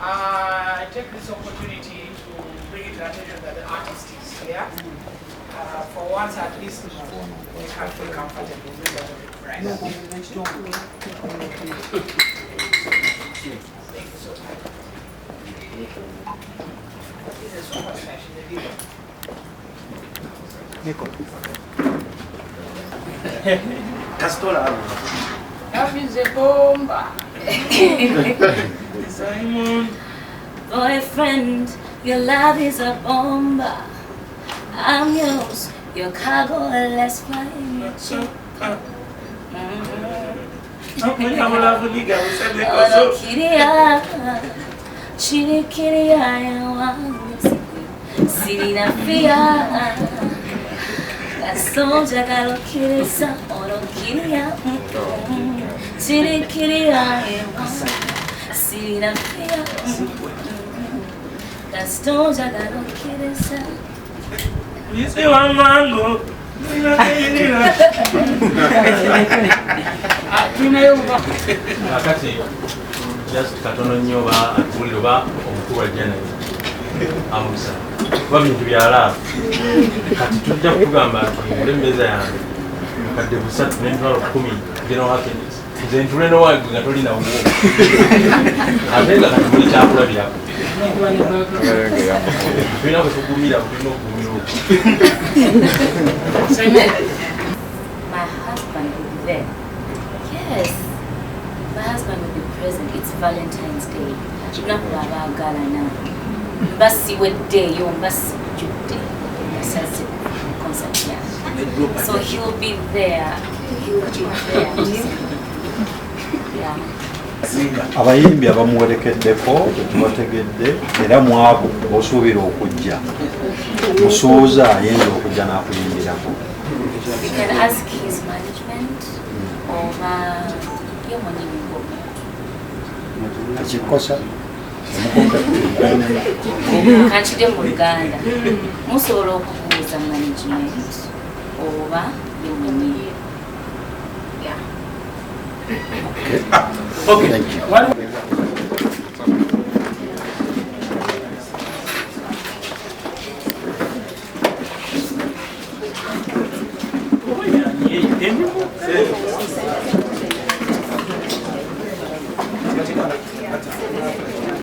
I take this opportunity to bring it to attention that the artist is here. For once at least, we can feel comfortable. Right? Thank you so much. This is super special. Castola. That means a bomba. Simon. Boyfriend, your love is a bomba. I'm yours, your cargo, let's fly in your ship. You say one mango. Akati just katono nnyo ba atuli oba omukulu ajjana amusa kuba bintu byala kati tujja kugamba nti mulembeza yange mukadde busatu n'emitwalo 10 geno happiness nze ntule nowaagwe nga tolina wuwo ate nga kati muli kyakulabirako tulina kwe tugumira tulina okugumira okwo. My husband will be there. Yes, my husband will be present. It's Valentine's Day. So he'll be there. He'll be there. Yeah. Abayimbi abamuwerekeddeko tetubategedde era mwabo osuubira okujja musuuza ayinza okujja n'akuyimbirako. You can ask his management or akikosa kanchide mu Uganda musobola okubuuza management oba yemunyi. Okay, thank you.